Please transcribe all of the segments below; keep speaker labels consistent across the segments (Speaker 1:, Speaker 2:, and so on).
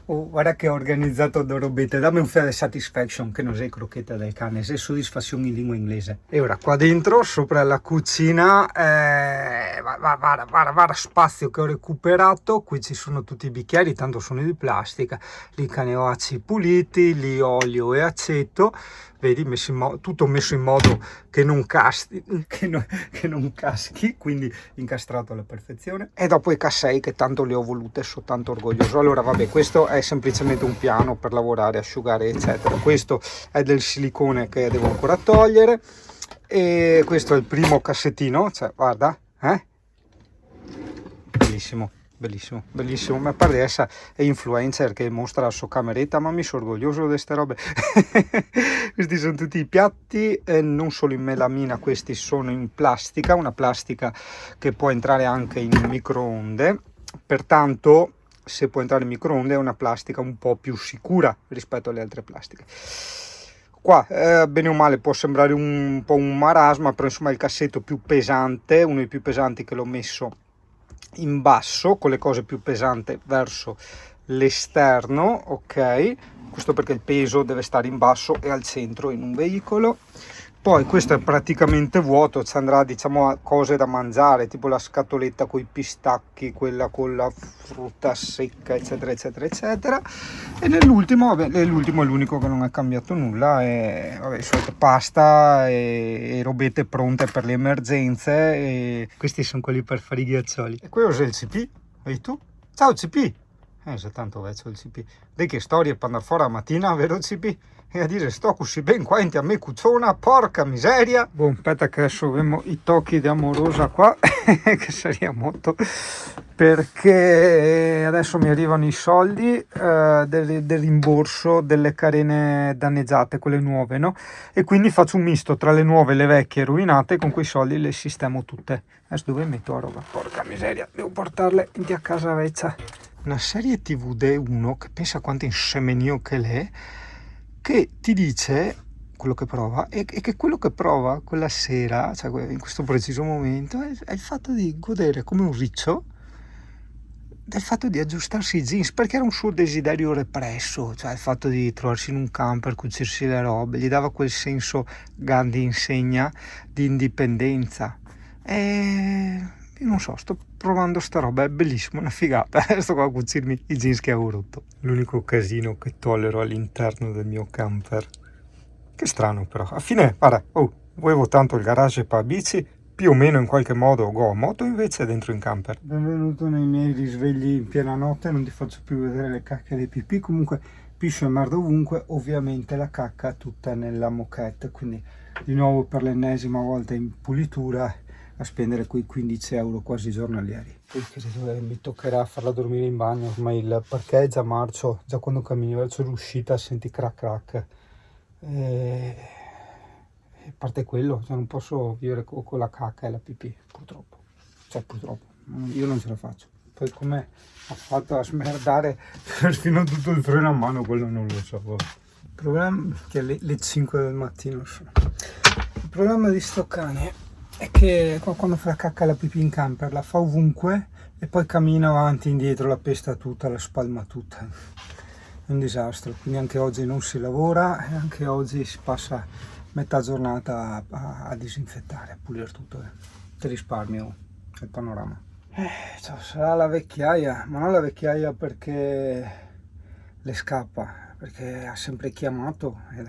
Speaker 1: Oh, guarda che ho organizzato due robette, dammi un feel satisfaction, che non sei crocchetta del cane, sei soddisfazione in lingua inglese. E ora qua dentro, sopra la cucina, guarda spazio che ho recuperato, qui ci sono tutti i bicchieri, tanto sono di plastica, lì caneoacci puliti, lì olio e aceto, vedi, tutto messo in modo che non caschi, quindi incastrato alla perfezione. E dopo i cassei che tanto le ho volute, sono tanto orgoglioso. Allora vabbè, questo è semplicemente un piano per lavorare, asciugare eccetera. Questo è del silicone che devo ancora togliere, e questo è il primo cassettino, cioè guarda, bellissimo. Bellissimo, bellissimo, ma pare di essere influencer che mostra la sua cameretta, ma mi sono orgoglioso di queste robe. Questi sono tutti i piatti, non solo in melamina, questi sono in plastica, una plastica che può entrare anche in microonde, pertanto se può entrare in microonde è una plastica un po' più sicura rispetto alle altre plastiche. Qua bene o male può sembrare un po' un marasma, però insomma è il cassetto più pesante, uno dei più pesanti che l'ho messo in basso, con le cose più pesanti verso l'esterno, ok, questo perché il peso deve stare in basso e al centro in un veicolo. Poi questo è praticamente vuoto, ci andrà diciamo a cose da mangiare, tipo la scatoletta con i pistacchi, quella con la frutta secca eccetera eccetera eccetera. E nell'ultimo, vabbè, l'ultimo è l'unico che non è cambiato nulla, è vabbè, solito pasta e robette pronte per le emergenze, e questi sono quelli per fare i ghiaccioli. E qui ho il CP, vedi tu? Ciao CP! Se tanto vecchio il CP. Dai che storie per andare fuori la mattina, vero CP? E a dire sto così ben quanti a me cucciona, porca miseria. Boh, aspetta che adesso abbiamo i tocchi di amorosa qua, che sarebbe molto, perché adesso mi arrivano i soldi del rimborso delle carene danneggiate, quelle nuove, no? E quindi faccio un misto tra le nuove e le vecchie rovinate, e con quei soldi le sistemo tutte. Adesso dove metto la roba? Porca miseria, devo portarle a casa vecchia. Una serie TV di uno che pensa quanto insemenio che l'è, che ti dice quello che prova, e che quello che prova quella sera, cioè in questo preciso momento, è il fatto di godere come un riccio del fatto di aggiustarsi i jeans, perché era un suo desiderio represso, cioè il fatto di trovarsi in un camper, cucirsi le robe, gli dava quel senso, Gandhi insegna, di indipendenza. E io non so, sto provando sta roba, è bellissimo, una figata. Sto qua a cucirmi i jeans che avevo rotto. L'unico casino che tollero all'interno del mio camper. Che strano però, alla fine, guarda, volevo tanto il garage per bici, più o meno in qualche modo go a moto, invece dentro in camper. Benvenuto nei miei risvegli in piena notte, non ti faccio più vedere le cacche dei pipì, comunque piscio e merda ovunque, ovviamente la cacca tutta nella moquette, quindi di nuovo per l'ennesima volta in pulitura a spendere quei 15 euro quasi giornalieri. Poi credo che mi toccherà farla dormire in bagno, ormai il parcheggio a marcio, già quando cammini verso l'uscita senti crack crack. E a parte quello, cioè non posso vivere con la cacca e la pipì, purtroppo. Cioè purtroppo, io non ce la faccio. Poi come ha fatto a smerdare perfino tutto il freno a mano, quello non lo so. Il problema è che le 5 del mattino sono. Il problema di sto cane è che quando fa la cacca e la pipì in camper la fa ovunque e poi cammina avanti e indietro, la pesta tutta, la spalma tutta. È un disastro, quindi anche oggi non si lavora e anche oggi si passa metà giornata a disinfettare, a pulire tutto. Ti risparmio il panorama. Sarà la vecchiaia, ma non la vecchiaia perché le scappa, perché ha sempre chiamato, è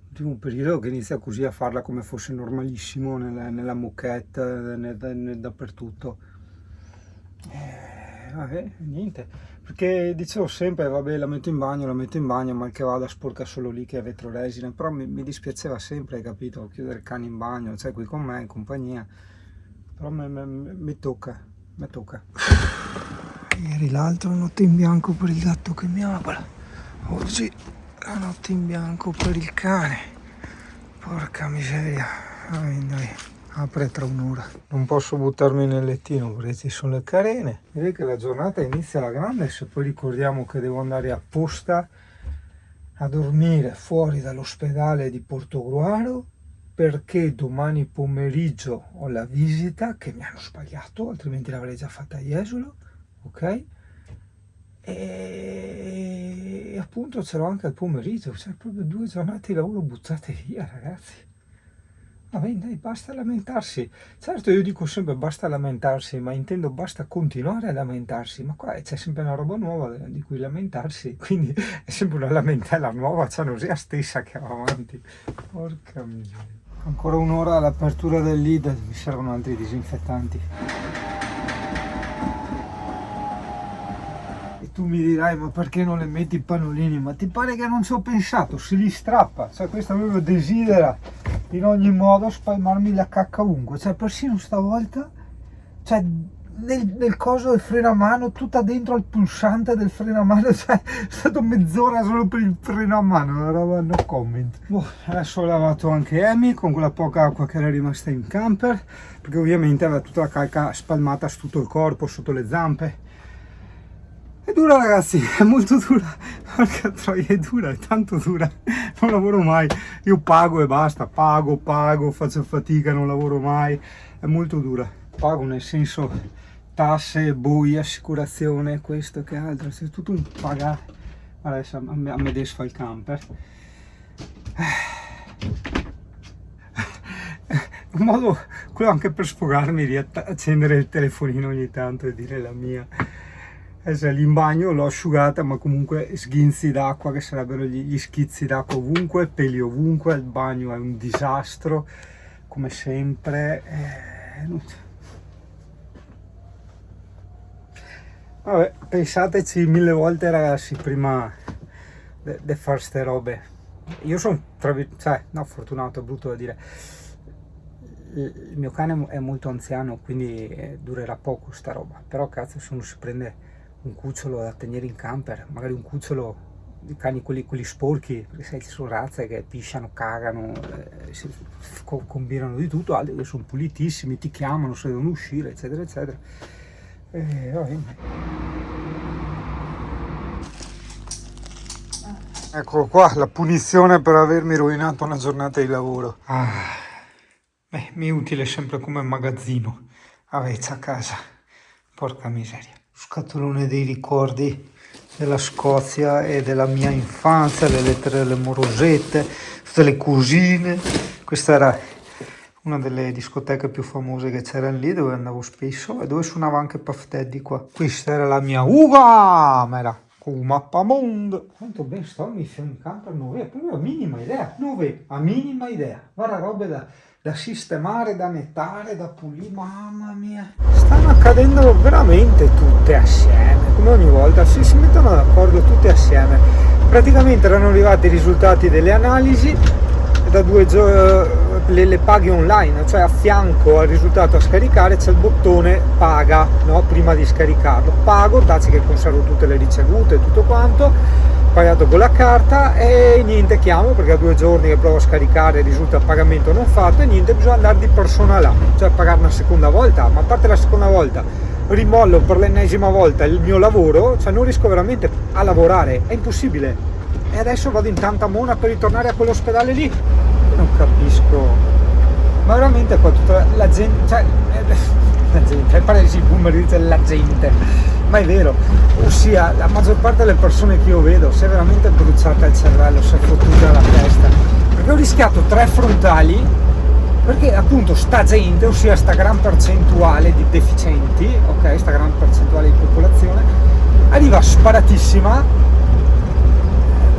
Speaker 1: l'ultimo periodo che inizia così a farla come fosse normalissimo nella moquette, dappertutto. Vabbè, niente, perché dicevo sempre, vabbè, la metto in bagno, mal che vada sporca solo lì che è vetroresina, però mi dispiaceva sempre, hai capito, chiudere il cane in bagno, cioè qui con me, in compagnia, però mi tocca. Ieri l'altro notte in bianco per il gatto che miagola, oggi la notte in bianco per il cane, porca miseria, dai. Apre tra un'ora. Non posso buttarmi nel lettino perché ci sono le carene. Direi che la giornata inizia alla grande, se poi ricordiamo che devo andare apposta a dormire fuori dall'ospedale di Portogruaro perché domani pomeriggio ho la visita, che mi hanno sbagliato, altrimenti l'avrei già fatta a Jesolo, ok? E appunto ce l'ho anche al pomeriggio, cioè proprio 2 giornate di lavoro buttate via, ragazzi. Vabbè, dai, basta lamentarsi. Certo, io dico sempre basta lamentarsi, ma intendo basta continuare a lamentarsi. Ma qua c'è sempre una roba nuova di cui lamentarsi, quindi è sempre una lamentela nuova, cioè non sia stessa che va avanti. Porca miseria. Ancora un'ora all'apertura del Lidl, mi servono altri disinfettanti. E tu mi dirai, ma perché non le metti i pannolini? Ma ti pare che non ci ho pensato? Si li strappa, cioè questo proprio desidera in ogni modo spalmarmi la cacca ovunque, cioè persino stavolta, cioè nel coso del freno a mano, tutta dentro al pulsante del freno a mano, cioè è stato mezz'ora solo per il freno a mano, una roba no comment. Boh, adesso ho lavato anche Amy con quella poca acqua che era rimasta in camper, perché ovviamente aveva tutta la calca spalmata su tutto il corpo, sotto le zampe. È dura, ragazzi, è molto dura, porca troia, è dura, è tanto dura, non lavoro mai, io pago e basta, pago, faccio fatica, non lavoro mai, è molto dura. Pago nel senso tasse, bui, assicurazione, questo che altro, c'è tutto un pagare. Adesso a me desfa il camper. Un modo, quello anche per sfogarmi, di accendere il telefonino ogni tanto e dire la mia. Lì in bagno l'ho asciugata, ma comunque sghinzi d'acqua che sarebbero gli schizzi d'acqua ovunque, peli ovunque, il bagno è un disastro come sempre. Vabbè, pensateci 1000 volte, ragazzi, prima di fare ste robe. Io sono fortunato, è brutto da dire. Il mio cane è molto anziano, quindi durerà poco sta roba, però cazzo, se uno si prende un cucciolo da tenere in camper, magari un cucciolo di cani quelli sporchi, perché sai ci sono razze che pisciano, cagano, combinano di tutto, altri che sono pulitissimi, ti chiamano se devono uscire, eccetera eccetera. Eccolo qua, la punizione per avermi rovinato una giornata di lavoro. Mi è utile sempre come magazzino, avezza a casa, porca miseria. Scatolone dei ricordi della Scozia e della mia infanzia, le lettere delle morosette, tutte le cugine. Questa era una delle discoteche più famose che c'era lì, dove andavo spesso e dove suonava anche Puff Daddy qua. Questa era la mia uva, ma era con Mappamondo. Quanto ben sto, mi fai un camper, non avevo proprio a minima idea, guarda robe da sistemare, da nettare, da pulire, mamma mia. Stanno accadendo veramente tutte assieme, come ogni volta, si mettono d'accordo tutte assieme. Praticamente erano arrivati i risultati delle analisi e da 2 giorni le paghe online, cioè a fianco al risultato a scaricare c'è il bottone paga, no? Prima di scaricarlo. Pago, taci che conservo tutte le ricevute e tutto quanto. Pagato con la carta e niente, chiamo perché a 2 giorni che provo a scaricare risulta pagamento non fatto e niente, bisogna andare di persona là, cioè pagare una seconda volta, ma a parte la seconda volta rimollo per l'ennesima volta il mio lavoro, cioè non riesco veramente a lavorare, è impossibile. E adesso vado in tanta mona per ritornare a quell'ospedale lì, non capisco, ma veramente qua tutta la gente, cioè la gente, pare si boomer dice la gente, ma è vero, ossia la maggior parte delle persone che io vedo si è veramente bruciata il cervello, si è fottuta la testa, perché ho rischiato 3 frontali, perché appunto sta gente, ossia sta gran percentuale di deficienti, ok, sta gran percentuale di popolazione arriva sparatissima,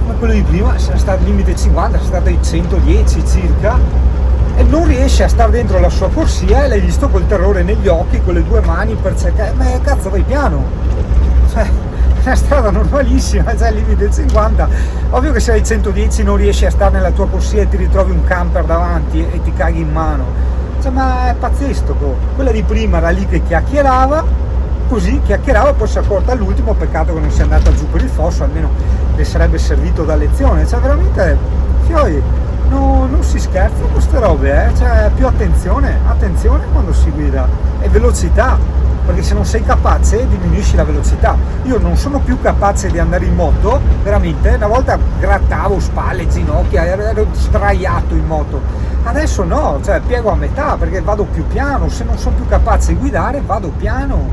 Speaker 1: ma quello di prima sarà stato il limite 50, sarà stato i 110 circa, e non riesce a stare dentro la sua corsia e l'hai visto col terrore negli occhi, con le 2 mani per cercare, ma cazzo vai piano, cioè è una strada normalissima, cioè il limite 50, ovvio che se hai 110 non riesci a stare nella tua corsia e ti ritrovi un camper davanti e ti caghi in mano, cioè ma è pazzesco. Quella di prima era lì che chiacchierava, così chiacchierava, poi si è accorta all'ultimo, peccato che non sia andata giù per il fosso, almeno le sarebbe servito da lezione, cioè veramente fioi. No, non si scherza con queste robe, cioè più attenzione quando si guida e velocità, perché se non sei capace diminuisci la velocità. Io non sono più capace di andare in moto, veramente, una volta grattavo spalle, ginocchia, ero sdraiato in moto, adesso no, cioè piego a metà perché vado più piano, se non sono più capace di guidare vado piano.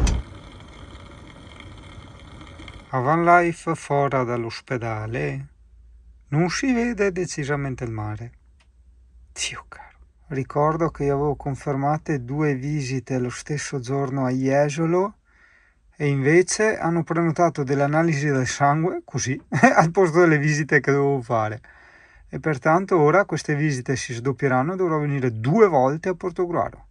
Speaker 1: A van life fuori dall'ospedale non si vede decisamente il mare. Dio caro. Ricordo che io avevo confermate 2 visite lo stesso giorno a Jesolo e invece hanno prenotato delle analisi del sangue, così, al posto delle visite che dovevo fare. E pertanto ora queste visite si sdoppieranno e dovrò venire 2 volte a Portogruaro.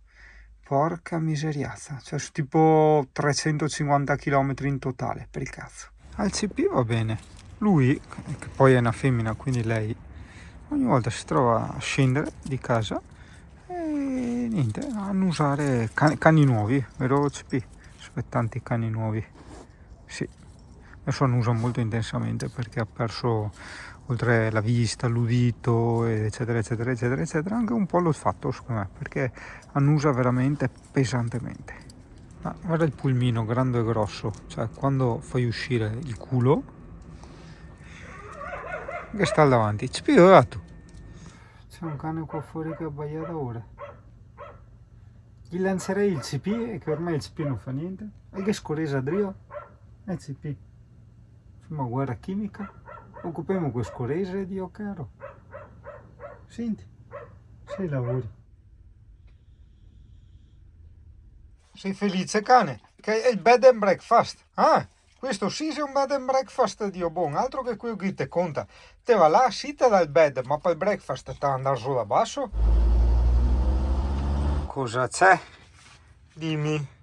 Speaker 1: Porca miseriazza, cioè su tipo 350 km in totale, per il cazzo. Al CP va bene, lui, che poi è una femmina, quindi lei, ogni volta si trova a scendere di casa e niente, a annusare cani nuovi, vero CP? Tanti cani nuovi, sì, adesso annusa molto intensamente perché ha perso, oltre la vista, l'udito, eccetera eccetera eccetera eccetera, anche un po' l'olfatto secondo me, perché annusa veramente pesantemente. Ma guarda il pulmino grande e grosso, cioè quando fai uscire il culo che sta davanti, ci più tu. C'è un cane qua fuori che abbaia da ore. Gli lancerei il CP e che ormai il CP non fa niente. E che scorresa Drio? È il CP. Una guerra chimica. Occupiamo questo scorrese, Dio caro. Senti, sei lavori. Sei felice cane? Che è il bed and breakfast. Ah, questo sì è un bed and breakfast, Dio buon. Altro che quello che te conta. Te va là, sitta dal bed, ma poi il breakfast te andare su da basso? Cosa c'è? Dimmi.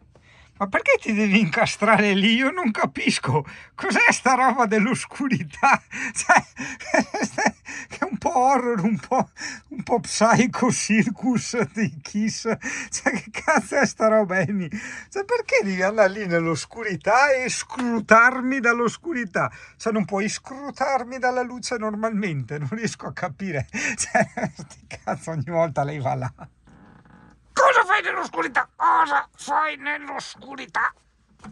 Speaker 1: Ma perché ti devi incastrare lì? Io non capisco. Cos'è sta roba dell'oscurità? Cioè, che è un po' horror, un po' psycho circus di Kiss. Cioè, che cazzo è sta roba, Amy? Cioè, perché devi andare lì nell'oscurità e scrutarmi dall'oscurità? Cioè, non puoi scrutarmi dalla luce normalmente? Non riesco a capire. Cioè, sti cazzo, ogni volta lei va là. Cosa fai nell'oscurità? Cosa fai nell'oscurità?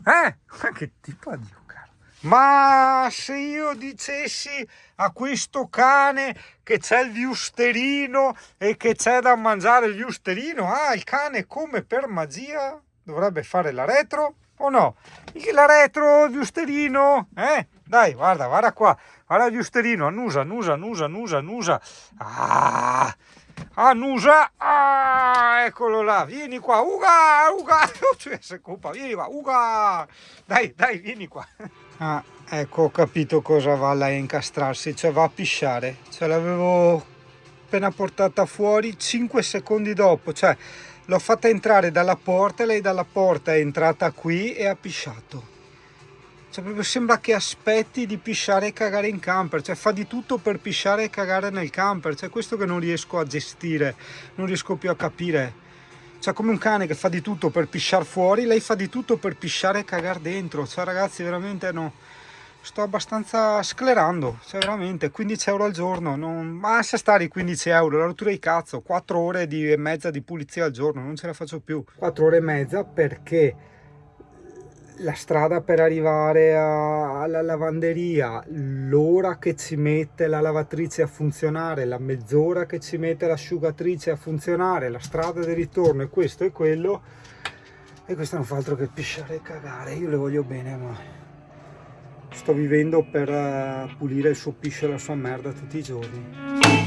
Speaker 1: Ma che tipo di caro? Ma se io dicessi a questo cane che c'è il viusterino e che c'è da mangiare il viusterino, il cane come per magia dovrebbe fare la retro o no? La retro, il viusterino, Dai, guarda qua, guarda il viusterino, annusa, annusa. Annusa, eccolo là, vieni qua, Uga, cioè se colpa, vieni qua, Uga, dai, vieni qua. Ecco, ho capito cosa va là a incastrarsi, cioè va a pisciare, cioè l'avevo appena portata fuori 5 secondi dopo, cioè l'ho fatta entrare dalla porta, lei dalla porta è entrata qui e ha pisciato. Cioè proprio sembra che aspetti di pisciare e cagare in camper, cioè fa di tutto per pisciare e cagare nel camper, cioè questo che non riesco a gestire, non riesco più a capire. Cioè come un cane che fa di tutto per pisciare fuori, lei fa di tutto per pisciare e cagare dentro. Cioè ragazzi, veramente no, sto abbastanza sclerando, cioè veramente 15 euro al giorno, ma lascia stare i 15 euro, la rottura di cazzo, 4 ore e mezza di pulizia al giorno, non ce la faccio più. 4 ore e mezza perché la strada per arrivare alla lavanderia, l'ora che ci mette la lavatrice a funzionare, la mezz'ora che ci mette l'asciugatrice a funzionare, la strada del ritorno e questo e quello, e questo non fa altro che pisciare e cagare. Io le voglio bene, ma sto vivendo per pulire il suo piscio e la sua merda tutti i giorni.